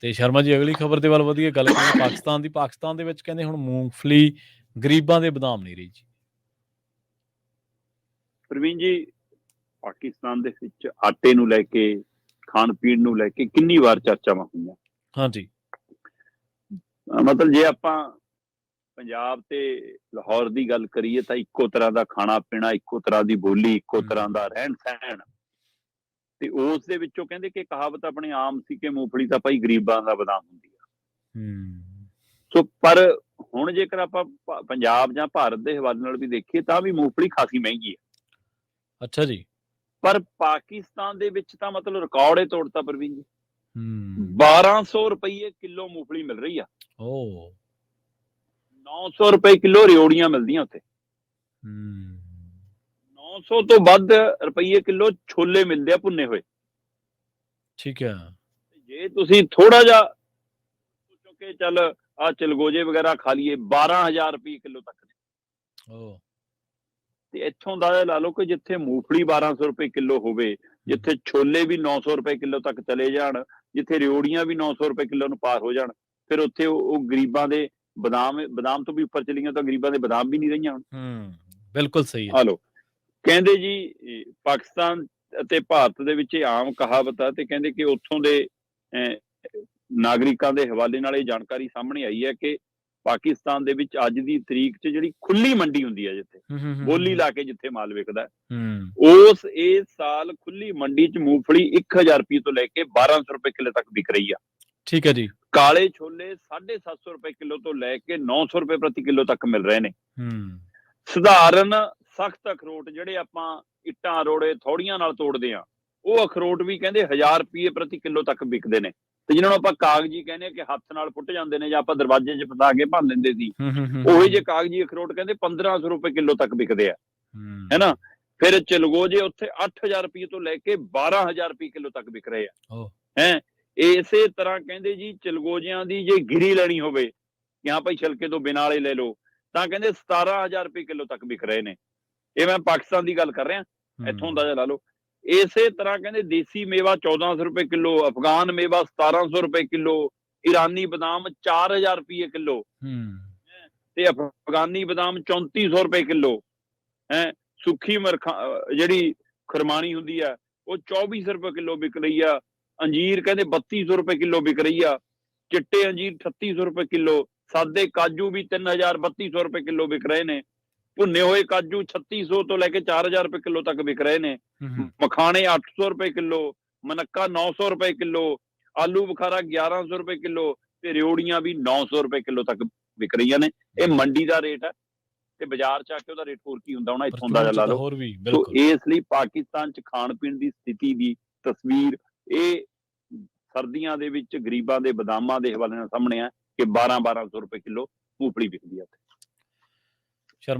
ਤੇ ਸ਼ਰਮਾ ਜੀ ਅਗਲੀ ਖਬਰ ਦੇ ਵੱਲ ਵਧੀਏ, ਗੱਲ ਕਰੀਏ ਪਾਕਿਸਤਾਨ ਦੀ। ਪਾਕਿਸਤਾਨ ਦੇ ਵਿੱਚ ਕਹਿੰਦੇ ਹੁਣ ਮੂੰਗਫਲੀ ਗਰੀਬਾਂ ਦੇ ਬਦਾਮ ਨਹੀਂ ਰਹੀ ਜੀ। ਪ੍ਰਵੀਨ ਜੀ, ਪਾਕਿਸਤਾਨ ਦੇ ਵਿੱਚ ਆਟੇ ਨੂੰ ਲੈ ਕੇ, ਖਾਣ ਪੀਣ ਨੂੰ ਲੈ ਕੇ ਕਿੰਨੀ ਵਾਰ ਚਰਚਾਵਾਂ ਹੋਈਆਂ। ਹਾਂਜੀ। ਮਤਲਬ ਜੇ ਆਪਾਂ ਪੰਜਾਬ ਤੇ ਲਾਹੌਰ ਦੀ ਗੱਲ ਕਰੀਏ ਤਾਂ ਇੱਕੋ ਤਰ੍ਹਾਂ ਦਾ ਖਾਣਾ ਪੀਣਾ, ਇੱਕੋ ਤਰ੍ਹਾਂ ਦੀ ਬੋਲੀ, ਇੱਕੋ ਤਰ੍ਹਾਂ ਦਾ ਰਹਿਣ ਸਹਿਣ। ਤੇ ਉਸ ਦੇ ਵਿੱਚੋਂ ਕਹਿੰਦੇ ਕਿ ਕਹਾਵਤ ਆਪਣੀ ਆਮ ਸੀ ਕਿ ਮੂੰਗਫਲੀ ਤਾਂ ਭਾਈ ਗਰੀਬਾਂ ਦਾ ਬਦਾਮ ਹੁੰਦੀ ਆ। ਸੋ ਪਰ ਹੁਣ ਜੇਕਰ ਆਪਾਂ ਪੰਜਾਬ ਜਾਂ ਭਾਰਤ ਦੇ ਹਵਾਲੇ ਨਾਲ ਵੀ ਦੇਖੀਏ ਤਾਂ ਵੀ ਮੂੰਗਫਲੀ ਖਾਸੀ ਮਹਿੰਗੀ ਹੈ। ਅੱਛਾ ਜੀ। ਪਰ ਪਾਕਿਸਤਾਨ ਦੇ ਵਿੱਚ ਤਾਂ ਮਤਲਬ ਰਿਕਾਰਡ ਹੀ ਤੋੜਤਾ ਪ੍ਰਵੀਨ ਜੀ। 1200 ਰੁਪਏ ਕਿਲੋ ਮੂੰਗਫਲੀ ਮਿਲ ਰਹੀ ਆ। 900 ਰੁਪਏ ਕਿਲੋ ਰਿਓੜੀਆਂ ਮਿਲਦੀਆਂ ਉੱਥੇ। 900 ਤੋਂ ਵੱਧ ਰੁਪਏ ਕਿਲੋ ਛੋਲੇ ਮਿਲਦੇ ਆ ਭੁੰਨੇ ਹੋਏ। ਠੀਕ ਹੈ। ਜੇ ਤੁਸੀਂ ਥੋੜਾ ਜਿਹਾ ਸੋਚੋ ਕਿ ਚੱਲ ਆ ਚਲਗੋਜੇ ਵਗੈਰਾ ਖਾ ਲਈਏ, 12,000 ਰੁਪਏ ਕਿਲੋ ਤੱਕ ਨੇ। ਤੇ ਇੱਥੋਂ ਦਾ ਲਾ ਲਓ ਕਿ ਜਿੱਥੇ ਮੂੰਗਫਲੀ 1200 ਰੁਪਏ ਕਿਲੋ ਹੋਵੇ, ਜਿੱਥੇ ਛੋਲੇ ਵੀ 900 ਰੁਪਏ ਕਿਲੋ ਤੱਕ ਚਲੇ ਜਾਣ, ਜਿੱਥੇ ਰਿਓੜੀਆਂ ਵੀ 900 ਰੁਪਏ ਕਿਲੋ ਨੂੰ ਪਾਰ ਹੋ ਜਾਣ, ਫਿਰ ਉੱਥੇ ਉਹ ਗਰੀਬਾਂ ਦੇ ਬਦਾਮ ਤੋਂ ਵੀ ਉੱਪਰ ਚਲੀਆਂ ਤਾਂ ਗਰੀਬਾਂ ਦੇ ਬਦਾਮ ਵੀ ਨਹੀਂ ਰਹੀਆਂ ਹੁਣ। ਬਿਲਕੁਲ ਸਹੀ ਹੈ। ਆ ਲੋ, ਕਹਿੰਦੇ ਜੀ ਪਾਕਿਸਤਾਨ ਅਤੇ ਭਾਰਤ ਦੇ ਵਿੱਚ ਇਹ ਆਮ ਕਹਾਵਤ ਆ। ਤੇ ਕਹਿੰਦੇ ਕਿ ਉੱਥੋਂ ਦੇ ਨਾਗਰਿਕਾਂ ਦੇ ਹਵਾਲੇ ਨਾਲ ਇਹ ਜਾਣਕਾਰੀ ਸਾਹਮਣੇ ਆਈ ਹੈ ਕਿ ਪਾਕਿਸਤਾਨ ਦੇ ਵਿੱਚ ਅੱਜ ਦੀ ਤਰੀਕ 'ਚ ਜਿਹੜੀ ਖੁੱਲੀ ਮੰਡੀ ਹੁੰਦੀ ਹੈ, ਜਿੱਥੇ ਬੋਲੀ ਲਾ ਕੇ ਜਿੱਥੇ ਮਾਲ ਵਿਕਦਾ, ਉਸ ਇਸ ਸਾਲ ਖੁੱਲੀ ਮੰਡੀ 'ਚ ਮੂੰਗਫਲੀ 1000 ਰੁਪਏ ਤੋਂ ਲੈ ਕੇ 1200 ਰੁਪਏ ਕਿਲੋ ਤੱਕ ਵਿਕ ਰਹੀ ਆ। ਠੀਕ ਹੈ ਜੀ। ਕਾਲੇ ਛੋਲੇ 750 ਰੁਪਏ ਕਿਲੋ ਤੋਂ ਲੈ ਕੇ 900 ਰੁਪਏ ਪ੍ਰਤੀ ਕਿਲੋ ਤੱਕ ਮਿਲ ਰਹੇ ਨੇ। ਸਧਾਰਨ ਸਖਤ ਅਖਰੋਟ ਜਿਹੜੇ ਆਪਾਂ ਇੱਟਾਂ ਰੋੜੇ ਥੋੜੀਆਂ ਨਾਲ ਤੋੜਦੇ ਆ, ਉਹ ਅਖਰੋਟ ਵੀ ਕਹਿੰਦੇ 1000 ਰੁਪਏ ਪ੍ਰਤੀ ਕਿਲੋ ਤੱਕ ਵਿਕਦੇ ਨੇ। ਤੇ ਜਿਹਨਾਂ ਨੂੰ ਆਪਾਂ ਕਾਗਜ਼ੀ ਕਹਿੰਦੇ ਆ ਕਿ ਹੱਥ ਨਾਲ ਪੁੱਟ ਜਾਂਦੇ ਨੇ ਜਾਂ ਆਪਾਂ ਦਰਵਾਜ਼ੇ 'ਚ ਫਸਾ ਕੇ ਭੰਨ ਲੈਂਦੇ ਸੀ, ਉਹੀ ਜੇ ਕਾਗਜ਼ੀ ਅਖਰੋਟ ਕਹਿੰਦੇ 1500 ਰੁਪਏ ਕਿਲੋ ਤੱਕ ਵਿਕਦੇ ਆ, ਹੈਨਾ। ਫਿਰ ਚਲਗੋਜੇ ਉੱਥੇ 8000 ਰੁਪਏ ਤੋਂ ਲੈ ਕੇ 12000 ਰੁਪਏ ਕਿਲੋ ਤੱਕ ਵਿਕ ਰਹੇ ਆ। ਹੈ ਇਸੇ ਤਰ੍ਹਾਂ ਕਹਿੰਦੇ ਜੀ ਚਲਗੋਜਿਆਂ ਦੀ ਜੇ ਗਿਰੀ ਲੈਣੀ ਹੋਵੇ ਕਿ ਹਾਂ ਭਾਈ ਛਿਲਕੇ ਤੋਂ ਬਿਨਾਂ ਵਾਲੇ ਲੈ ਲਓ, ਤਾਂ ਕਹਿੰਦੇ 17000 ਰੁਪਏ ਕਿਲੋ ਤੱਕ ਵਿਕ ਰਹੇ ਨੇ। ਇਹ ਮੈਂ ਪਾਕਿਸਤਾਨ ਦੀ ਗੱਲ ਕਰ ਰਿਹਾ, ਇੱਥੋਂ ਦਾ ਲਾ ਲਓ। ਇਸੇ ਤਰ੍ਹਾਂ ਕਹਿੰਦੇ ਦੇਸੀ ਮੇਵਾ 1400 ਰੁਪਏ ਕਿਲੋ, ਅਫਗਾਨ ਮੇਵਾ 1700 ਰੁਪਏ ਕਿਲੋ, ਈਰਾਨੀ ਬਦਾਮ 4000 ਰੁਪਏ ਕਿਲੋ, ਤੇ ਅਫਗਾਨੀ ਬਦਾਮ 3400 ਰੁਪਏ ਕਿਲੋ। ਸੁੱਖੀ ਜਿਹੜੀ ਖਰਮਾਣੀ ਹੁੰਦੀ ਆ ਉਹ 2400 ਰੁਪਏ ਕਿਲੋ ਵਿਕ ਰਹੀ ਆ। ਅੰਜੀਰ ਕਹਿੰਦੇ 3200 ਰੁਪਏ ਕਿਲੋ ਵਿਕ ਰਹੀ ਆ। ਚਿੱਟੇ ਅੰਜੀਰ 3800 ਰੁਪਏ ਕਿਲੋ। ਸਾਦੇ ਕਾਜੂ ਵੀ 3000 3200 ਰੁਪਏ ਕਿਲੋ ਵਿਕ ਰਹੇ ਨੇ। ਭੁੰਨੇ ਹੋਏ ਕਾਜੂ 3600 ਤੋਂ ਲੈ ਕੇ 4000 ਰੁਪਏ ਕਿਲੋ ਤੱਕ ਵਿਕ ਰਹੇ ਨੇ। ਮਖਾਣੇ 800 ਰੁਪਏ ਕਿਲੋ, ਮਨੱਕਾ 900 ਰੁਪਏ ਕਿਲੋ, ਆਲੂ ਬੁਖਾਰਾ 1100 ਰੁਪਏ ਕਿਲੋ, ਤੇ ਰਿਓੜੀਆਂ ਵੀ 900 ਰੁਪਏ ਕਿਲੋ ਤੱਕ ਵਿਕ ਰਹੀਆਂ ਨੇ। ਇਹ ਮੰਡੀ ਦਾ ਰੇਟ ਹੈ, ਤੇ ਬਾਜ਼ਾਰ 'ਚ ਆ ਕੇ ਉਹਦਾ ਰੇਟ ਹੋਰ ਕੀ ਹੁੰਦਾ ਹੋਣਾ, ਇੱਥੋਂ ਦਾ ਲਾ ਲਓ। ਸੋ ਇਸ ਲਈ ਪਾਕਿਸਤਾਨ 'ਚ ਖਾਣ ਪੀਣ ਦੀ ਸਥਿਤੀ ਦੀ ਤਸਵੀਰ ਇਹ ਸਰਦੀਆਂ ਦੇ ਵਿੱਚ ਗਰੀਬਾਂ ਦੇ ਬਦਾਮਾਂ ਦੇ ਹਵਾਲੇ ਨਾਲ ਸਾਹਮਣੇ ਆ ਕਿ 1200 ਰੁਪਏ ਕਿਲੋ ਮੂੰਗਫਲੀ ਵਿਕਦੀ ਹੈ।